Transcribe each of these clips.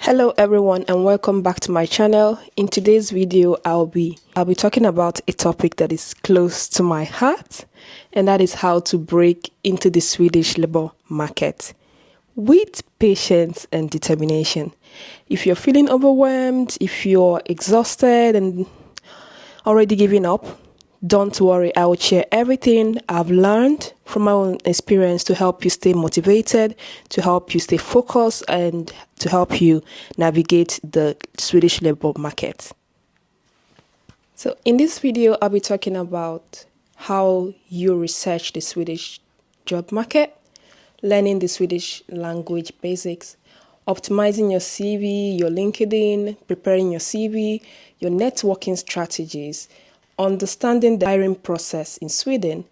Hello everyone and welcome back to my channel. In today's video I'll be talking about a topic that is close to my heart, and that is how to break into the Swedish labor market with patience and determination. If you're feeling overwhelmed, if you're exhausted and already giving up, don't worry, I will share everything I've learned from my own experience to help you stay motivated, to help you stay focused, and to help you navigate the Swedish labor market. So in this video, I'll be talking about how you research the Swedish job market, learning the Swedish language basics, optimizing your CV, your LinkedIn, preparing your CV, your networking strategies, understanding the hiring process in Sweden,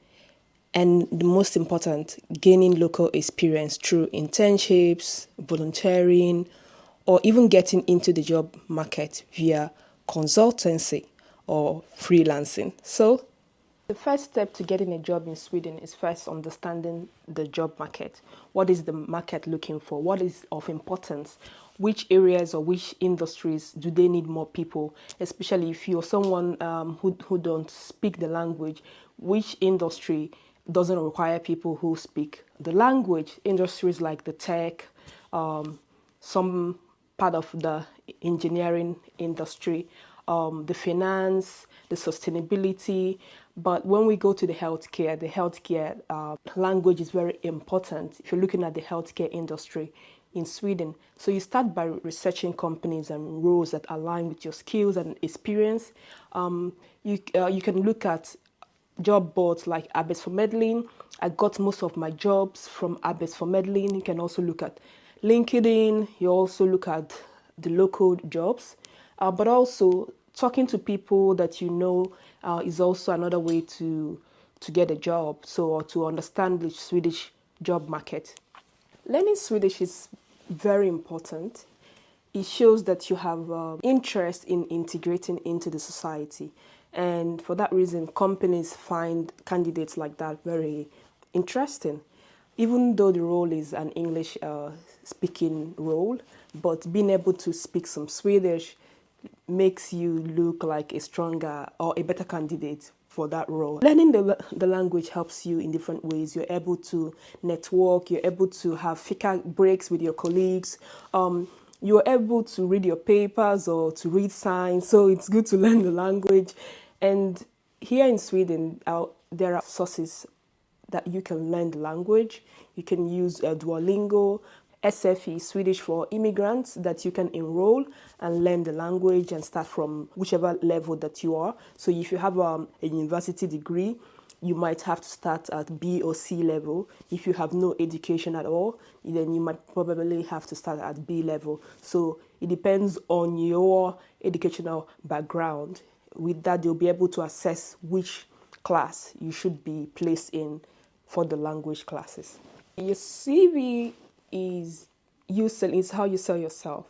and the most important, gaining local experience through internships, volunteering, or even getting into the job market via consultancy or freelancing. So, the first step to getting a job in Sweden is first understanding the job market. What is the market looking for? What is of importance? Which areas or which industries do they need more people? Especially if you're someone who don't speak the language, which industry doesn't require people who speak the language? Industries like the tech, some part of the engineering industry, the finance, the sustainability. But when we go to the healthcare language is very important if you're looking at the healthcare industry in Sweden. So you start by researching companies and roles that align with your skills and experience. You can look at job boards like Arbetsförmedlingen. I got most of my jobs from Arbetsförmedlingen. You can also look at LinkedIn. You also look at the local jobs, but also talking to people that you know is also another way to get a job, or to understand the Swedish job market. Learning Swedish is very important. It shows that you have interest in integrating into the society, and for that reason companies find candidates like that very interesting. Even though the role is an English speaking role, but being able to speak some Swedish makes you look like a stronger or a better candidate for that role. Learning the language helps you in different ways. You're able to network, you're able to have fika breaks with your colleagues, you're able to read your papers or to read signs, so it's good to learn the language. And here in Sweden, there are sources that you can learn the language. You can use Duolingo, SFE, Swedish for immigrants, that you can enroll and learn the language and start from whichever level that you are. So if you have a university degree, you might have to start at B or C level. If you have no education at all, then you might probably have to start at B level. So it depends on your educational background. With that, they'll be able to assess which class you should be placed in for the language classes. Your CV is how you sell yourself.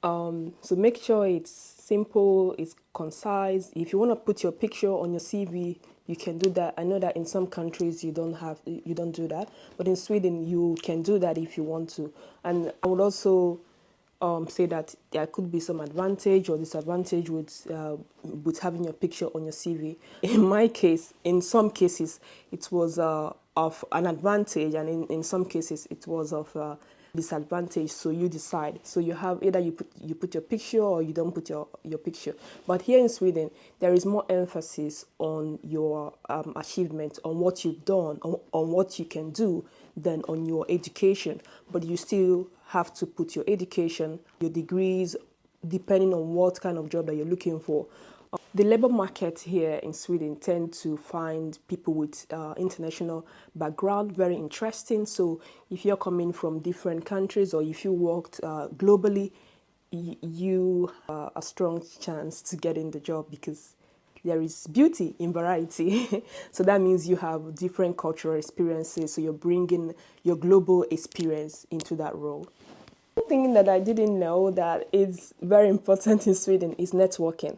So make sure it's simple, it's concise. If you want to put your picture on your CV, you can do that. I know that in some countries you don't do that, but in Sweden you can do that if you want to. And I would also say that there could be some advantage or disadvantage with having your picture on your CV. In my case, in some cases, it was of an advantage, and in some cases, it was of disadvantage. So you decide. So you have either you put your picture or you don't put your picture. But here in Sweden, there is more emphasis on your achievement, on what you've done, on what you can do, than on your education. But you still have to put your education, your degrees, depending on what kind of job that you're looking for. The labor market here in Sweden tend to find people with international background very interesting. So if you're coming from different countries or if you worked globally, you have a strong chance to get in the job because there is beauty in variety. So that means you have different cultural experiences. So you're bringing your global experience into that role. One thing that I didn't know that is very important in Sweden is networking.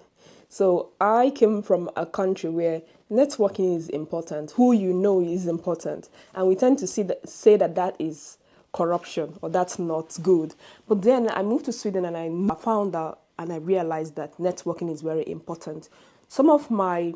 So I came from a country where networking is important. Who you know is important. And we tend to say that is corruption, or that's not good. But then I moved to Sweden and I found out and I realized that networking is very important. Some of my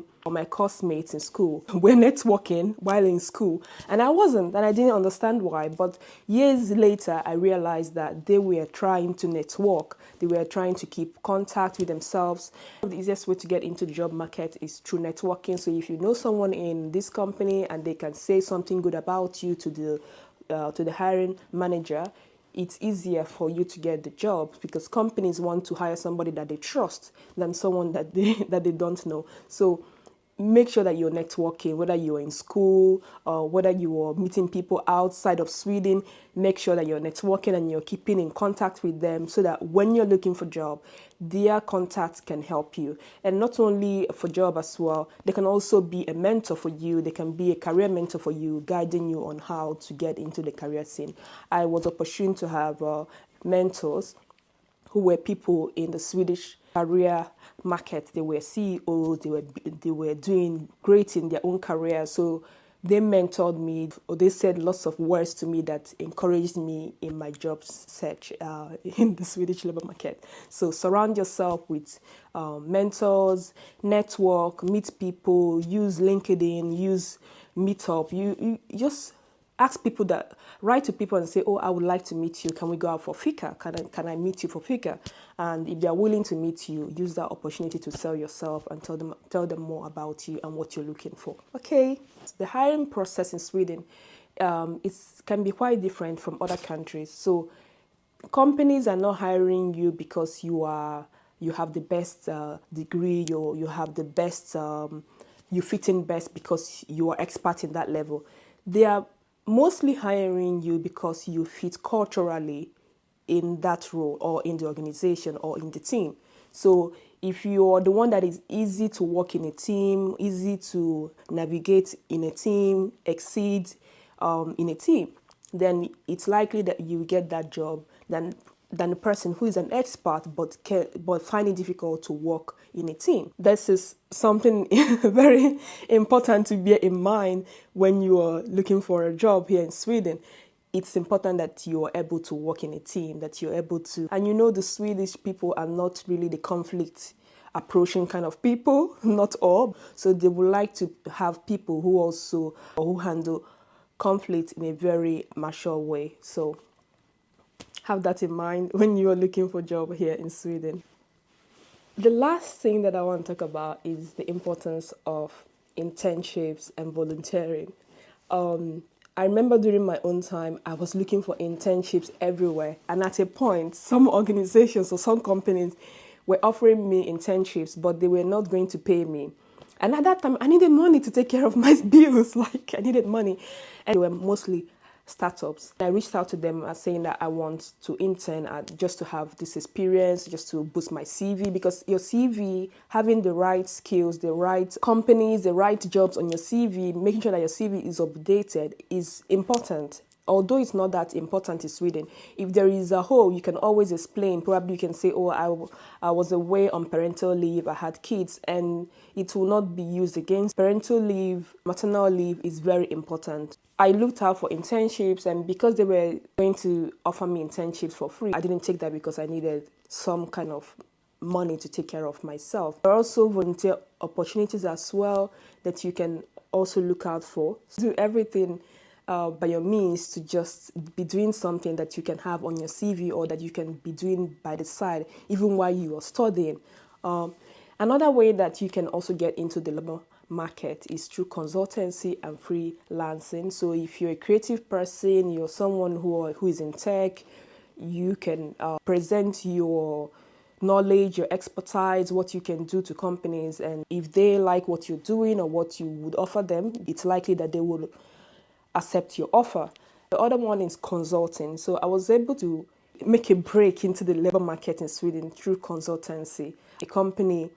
classmates in school were networking while in school, and I wasn't, and I didn't understand why. But years later, I realized that they were trying to network. They were trying to keep contact with themselves. The easiest way to get into the job market is through networking. So if you know someone in this company and they can say something good about you to the hiring manager, it's easier for you to get the job, because companies want to hire somebody that they trust than someone that they don't know. So make sure that you're networking, whether you're in school or whether you are meeting people outside of Sweden. Make sure that you're networking and you're keeping in contact with them, so that when you're looking for a job, their contacts can help you. And not only for job as well, they can also be a mentor for you. They can be a career mentor for you, guiding you on how to get into the career scene. I was opportune to have mentors who were people in the Swedish career market. They were CEOs, they were doing great in their own career. So they mentored me, or they said lots of words to me that encouraged me in my job search in the Swedish labor market. So surround yourself with mentors, network, meet people, use LinkedIn, use Meetup. You just ask people, that write to people and say, oh, I would like to meet you. Can we go out for fika? Can I meet you for fika? And if they are willing to meet you, use that opportunity to sell yourself and tell them more about you and what you're looking for. Okay. The hiring process in Sweden can be quite different from other countries. So companies are not hiring you because you have the best degree, you have the best, you fit in best because you are expert in that level. They are mostly hiring you because you fit culturally in that role, or in the organization, or in the team. So if you're the one that is easy to work in a team, easy to navigate in a team, exceed in a team, then it's likely that you get that job than the person who is an expert but find it difficult to work in a team. This is something very important to bear in mind when you are looking for a job here in Sweden. It's important that you are able to work in a team, that you're able to, and you know the Swedish people are not really the conflict approaching kind of people, not all. So they would like to have people who handle conflict in a very mature way. So have that in mind when you are looking for a job here in Sweden. The last thing that I want to talk about is the importance of internships and volunteering. I remember during my own time, I was looking for internships everywhere. And at a point, some organizations or some companies were offering me internships, but they were not going to pay me. And at that time, I needed money to take care of my bills. Like, I needed money. And they were mostly startups. I reached out to them saying that I want to intern just to have this experience, just to boost my CV, because your CV, having the right skills, the right companies, the right jobs on your CV, making sure that your CV is updated is important. Although it's not that important in Sweden, if there is a hole, you can always explain. Probably you can say, oh, I was away on parental leave, I had kids, and it will not be used against. Parental leave, maternal leave is very important. I looked out for internships, and because they were going to offer me internships for free, I didn't take that because I needed some kind of money to take care of myself. There are also volunteer opportunities as well that you can also look out for. Do everything by your means to just be doing something that you can have on your CV, or that you can be doing by the side even while you are studying. Another way that you can also get into the labor market is through consultancy and freelancing. So if you're a creative person, you're someone who is in tech, you can present your knowledge, your expertise, what you can do to companies, and if they like what you're doing or what you would offer them, it's likely that they will accept your offer. The other one is consulting. So I was able to make a break into the labor market in Sweden through consultancy. A company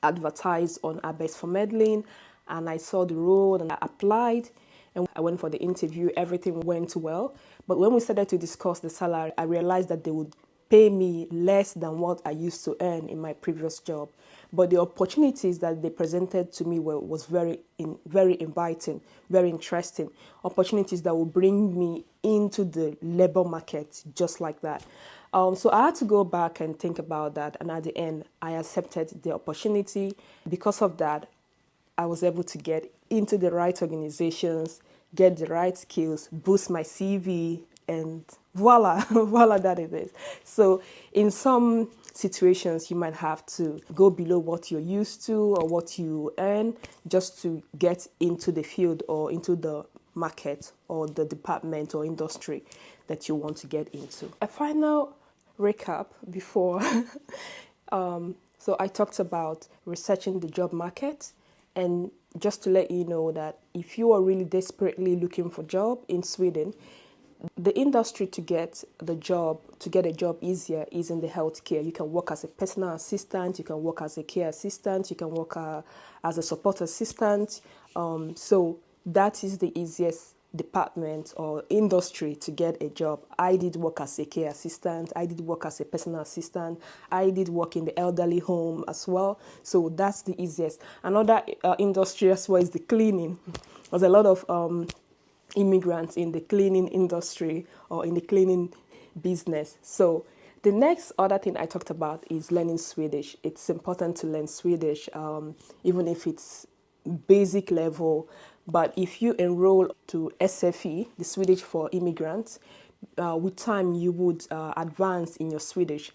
advertised on Arbetsförmedlingen, and I saw the role and I applied, and I went for the interview. Everything went well, but when we started to discuss the salary, I realized that they would pay me less than what I used to earn in my previous job. But the opportunities that they presented to me was very inviting, very interesting. Opportunities that will bring me into the labor market just like that. So I had to go back and think about that. And at the end, I accepted the opportunity. Because of that, I was able to get into the right organizations, get the right skills, boost my CV, and voila, voila, that it is. So in some situations, you might have to go below what you're used to or what you earn just to get into the field or into the market or the department or industry that you want to get into. A final recap before. So I talked about researching the job market, and just to let you know that if you are really desperately looking for a job in Sweden, the industry to get a job easier is in the healthcare. You can work as a personal assistant, you can work as a care assistant, you can work as a support assistant. So that is the easiest department or industry to get a job. I did work as a care assistant, I did work as a personal assistant, I did work in the elderly home as well. So that's the easiest. Another industry as well is the cleaning. There's a lot of immigrants in the cleaning industry or in the cleaning business. So the next other thing I talked about is learning Swedish. It's important to learn Swedish, even if it's basic level. But if you enroll to SFE, the Swedish for immigrants, with time you would advance in your Swedish.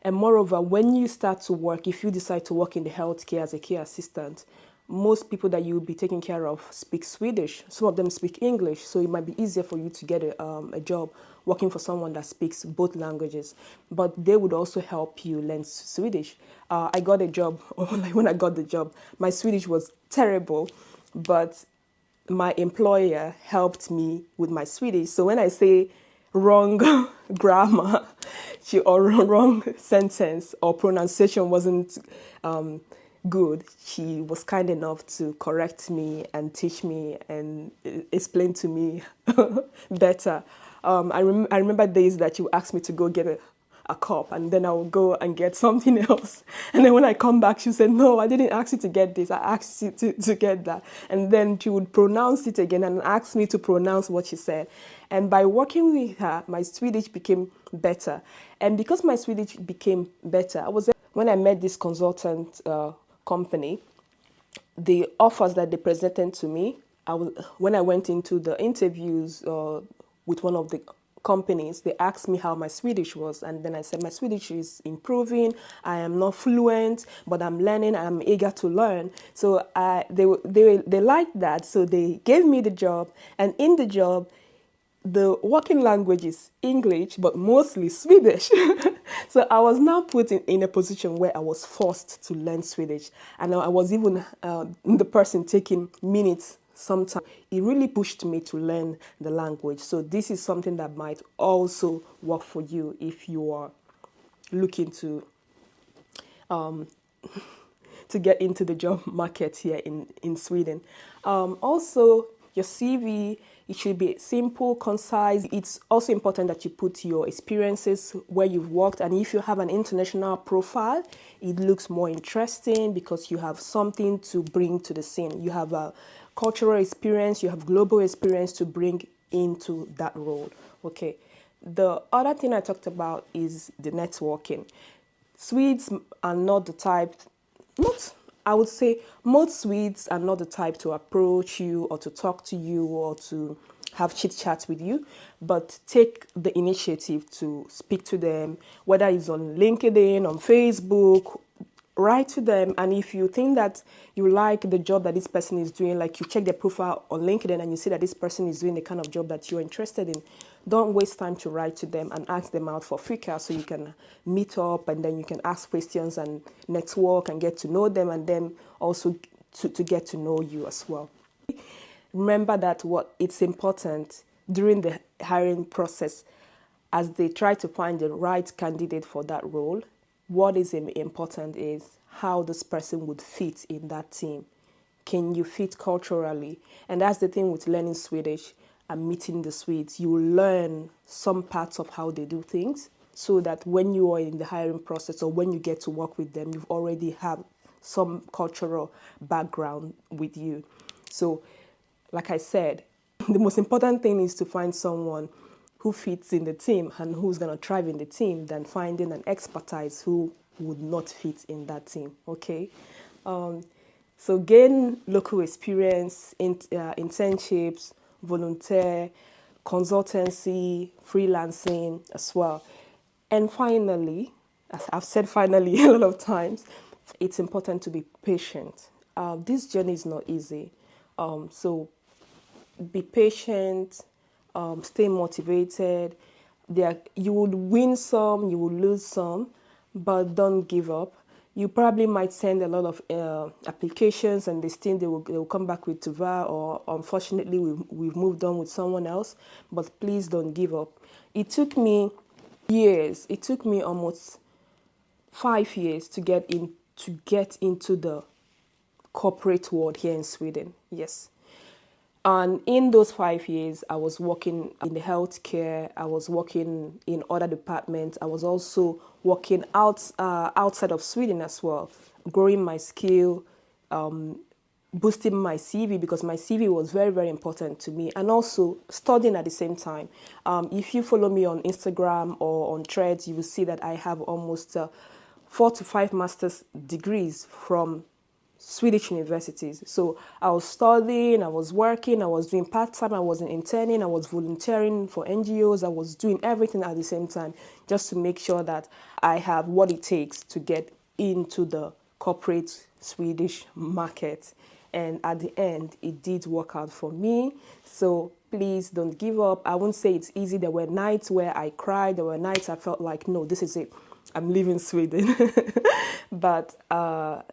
And moreover, when you start to work, if you decide to work in the healthcare as a care assistant, most people that you will be taking care of speak Swedish. Some of them speak English, so it might be easier for you to get a job working for someone that speaks both languages. But they would also help you learn Swedish. I got a job, or like when I got the job, my Swedish was terrible, but my employer helped me with my Swedish. So when I say wrong grammar or wrong sentence or pronunciation wasn't good, she was kind enough to correct me and teach me and explain to me better. I remember days that you asked me to go get a cup, and then I would go and get something else. And then when I come back, she said, no, I didn't ask you to get this. I asked you to get that. And then she would pronounce it again and ask me to pronounce what she said. And by working with her, my Swedish became better. And because my Swedish became better, when I met this consultant company, the offers that they presented to me, when I went into the interviews with one of the companies, they asked me how my Swedish was, and then I said my Swedish is improving. I am not fluent, but I'm learning. I'm eager to learn. So they liked that, so they gave me the job, and in the job, the working language is English, but mostly Swedish. So I was now put in a position where I was forced to learn Swedish, and I was even the person taking minutes sometimes. It really pushed me to learn the language. So this is something that might also work for you if you are looking to get into the job market here in Sweden. Also, your CV, it should be simple, concise. It's also important that you put your experiences where you've worked. And if you have an international profile, it looks more interesting because you have something to bring to the scene. You have a cultural experience, you have global experience to bring into that role. Okay. The other thing I talked about is the networking. Swedes are not the type, I would say most Swedes are not the type to approach you or to talk to you or to have chit chats with you, but take the initiative to speak to them, whether it's on LinkedIn, on Facebook. Write to them, and if you think that you like the job that this person is doing, like you check their profile on LinkedIn and you see that this person is doing the kind of job that you're interested in, don't waste time to write to them and ask them out for fika so you can meet up and then you can ask questions and network and get to know them, and then also to get to know you as well. Remember that it's important during the hiring process as they try to find the right candidate for that role. What is important is how this person would fit in that team. Can you fit culturally? And that's the thing with learning Swedish and meeting the Swedes. You learn some parts of how they do things, so that when you are in the hiring process or when you get to work with them, you've already have some cultural background with you. So, like I said, the most important thing is to find someone who fits in the team and who's going to thrive in the team than finding an expertise who would not fit in that team. Okay. So gain local experience, internships, volunteer, consultancy, freelancing as well. And finally, as I've said finally a lot of times, it's important to be patient. This journey is not easy. So be patient, stay motivated. You would win some, you will lose some, but don't give up. You probably might send a lot of applications, and this thing they will come back with Tuva, or unfortunately we've moved on with someone else. But please don't give up. It took me years. It took me almost 5 years to get into the corporate world here in Sweden. Yes. And in those 5 years, I was working in the healthcare. I was working in other departments. I was also working outside of Sweden as well, growing my skill, boosting my CV, because my CV was very, very important to me, and also studying at the same time. If you follow me on Instagram or on Threads, you will see that I have almost 4 to 5 master's degrees from Swedish universities. So I was studying, I was working, I was doing part-time, I was interning, I was volunteering for NGOs, I was doing everything at the same time just to make sure that I have what it takes to get into the corporate Swedish market. And at the end, it did work out for me. So please don't give up. I won't say it's easy. There were nights where I cried. There were nights I felt like, no, this is it. I'm leaving Sweden. But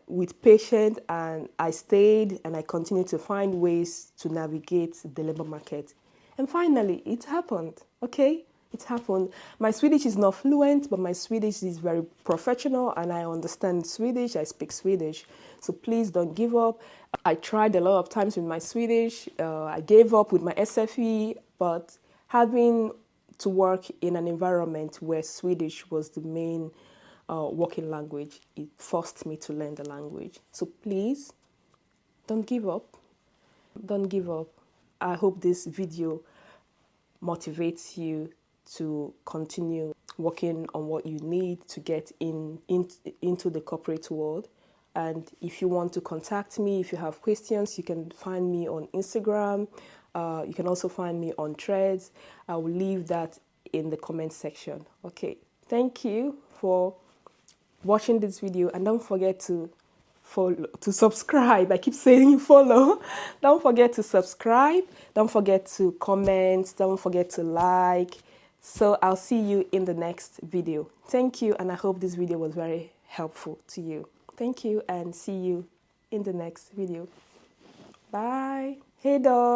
with patience, and I stayed and I continued to find ways to navigate the labor market. And finally, it happened, okay? It happened. My Swedish is not fluent, but my Swedish is very professional, and I understand Swedish. I speak Swedish. So please don't give up. I tried a lot of times with my Swedish. I gave up with my SFE, but having to work in an environment where Swedish was the main working language, it forced me to learn the language. So please, don't give up. Don't give up. I hope this video motivates you to continue working on what you need to get into the corporate world. And if you want to contact me, if you have questions, you can find me on Instagram. You can also find me on Threads. I will leave that in the comment section. Okay, thank you for watching this video, and don't forget to subscribe. I keep saying follow. Don't forget to subscribe. Don't forget to comment. Don't forget to like. So I'll see you in the next video. Thank you, and I hope this video was very helpful to you. Thank you, and see you in the next video. Bye. Hey dog.